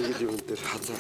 Тэгээд юун дээр хазар.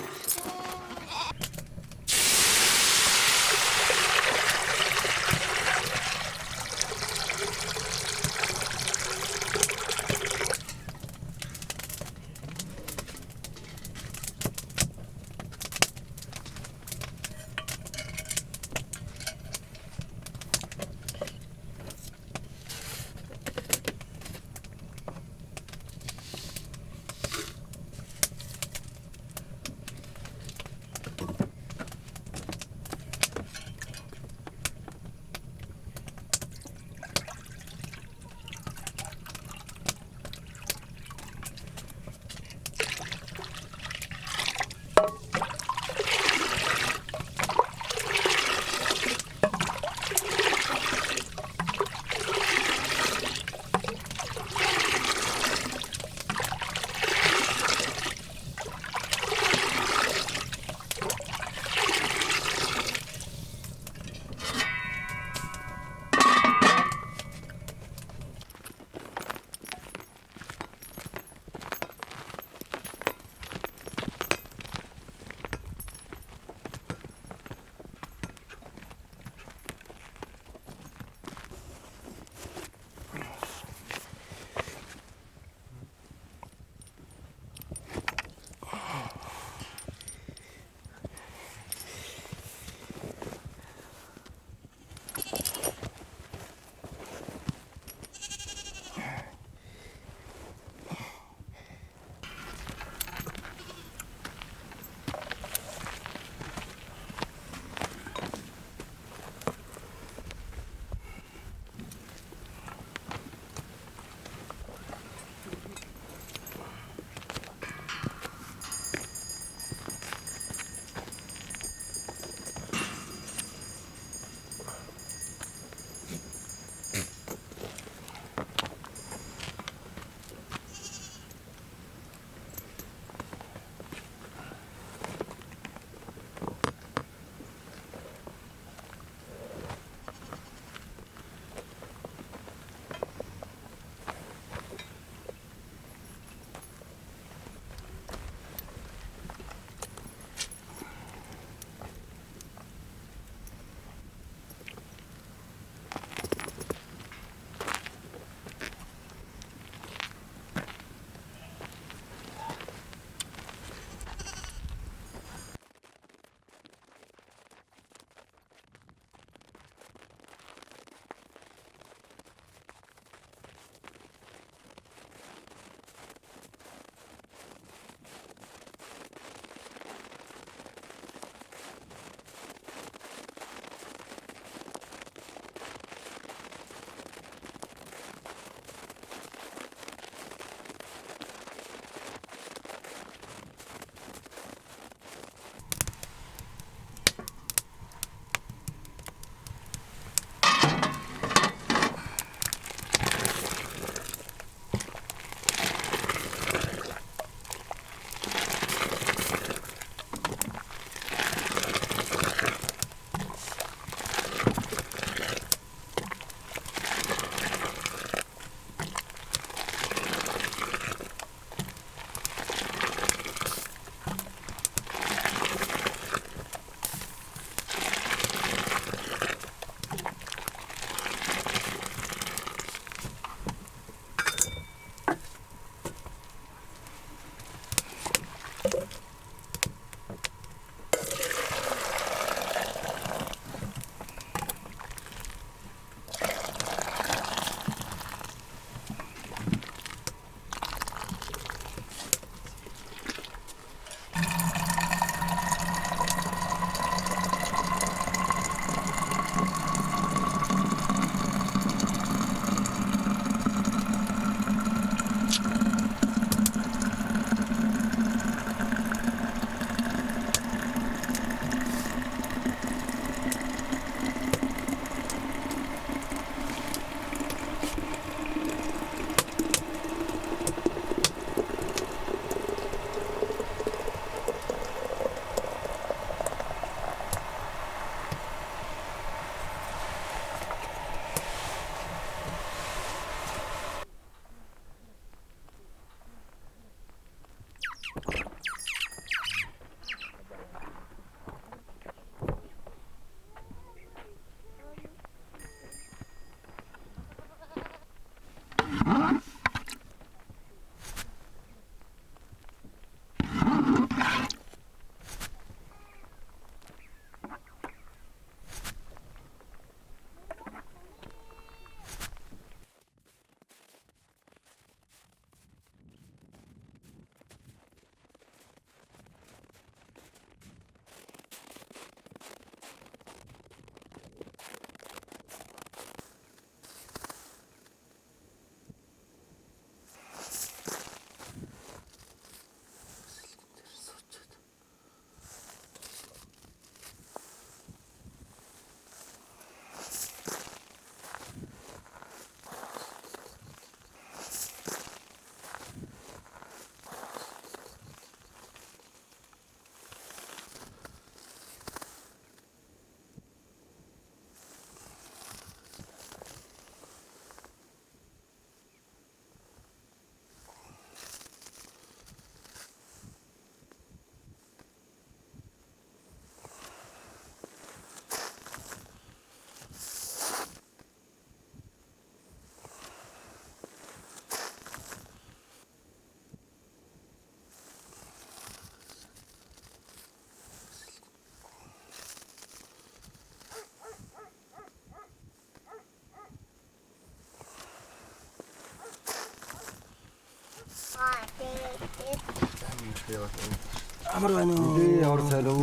Amrano. Hindi, orsano.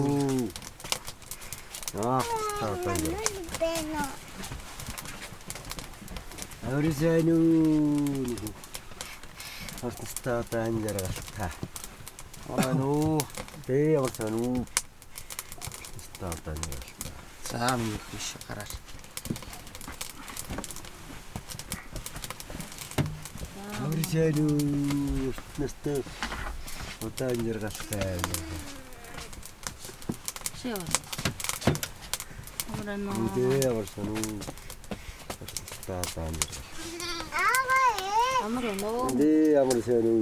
Ah, start aja. Orsano. Harus start aja rasa. Amrano. Hindi, orsano. Start aja. Sami kuş karar. Orsano. Nasta. Otanjir kasih. Siapa? Amrano. Hindi, orsano. Start aja. Amrano. Hindi, orsano.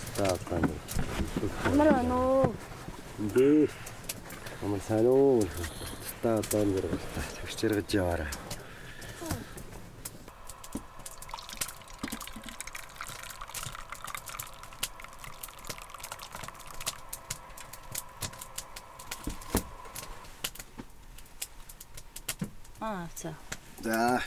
Start aja. Amrano. Hindi. Orsano. Start aja. Terus kerja. 아, 자. 자.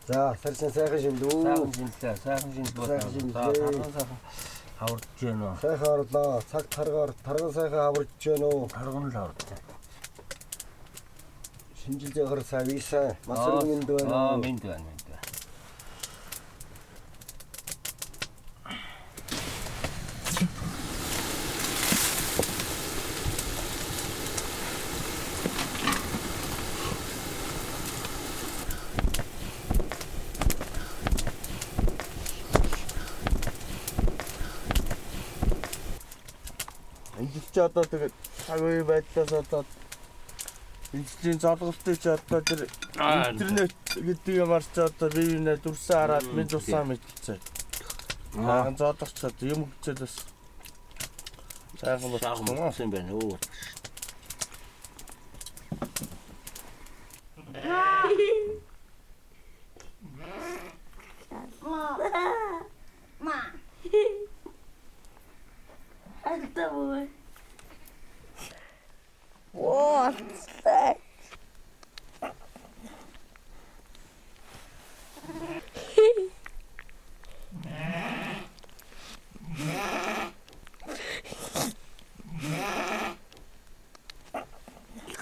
자, 설정 сайхан Сайхан шинж хаварч гэнэ үү? сайхан орлоо. Цаг таргаар тарган сайхан аварч гэнэ үү? Тарган л хаварч. Шинжилж яхаар сайн виса. Масрын минь байна. Минь байна. Энд ч одоо тэгээд цаг үе байдлаас одоо эндийн золгостой ч одоо тэр интернет гэдэг юмар ч одоо бивнэ дүрсэн хараад минь тусаа мэдчихэ. Сайхан зодох ч одоо юм гэчээд бас сайхан болсон юм байна үү? Alta boy. What's that?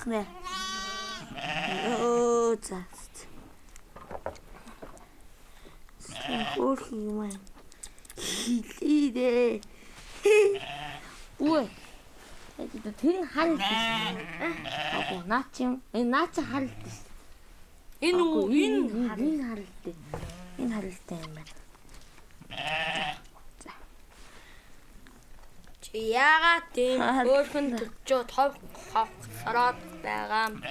Ne? Oh, just. Oh, human. He did. Ui, тэрийг харалт гэсэн. Агуу наа чи харалт гэсэн. Энэ харалт. Энэ харалтай юм байна. Чи яагаад тийм өөрхөн төрчөө тов хавсараад байгаа юм бэ?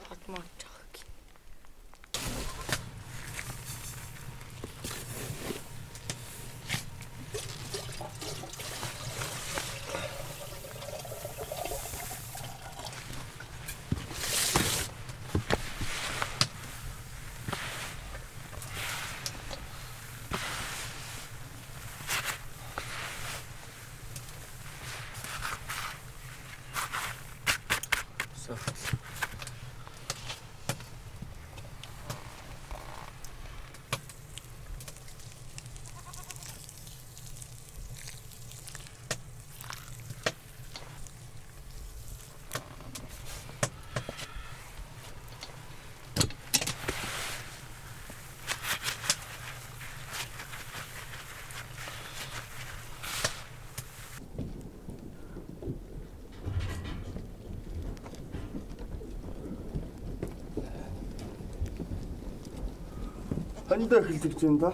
Хатмаач. Хандаа эхэлдэг юм да.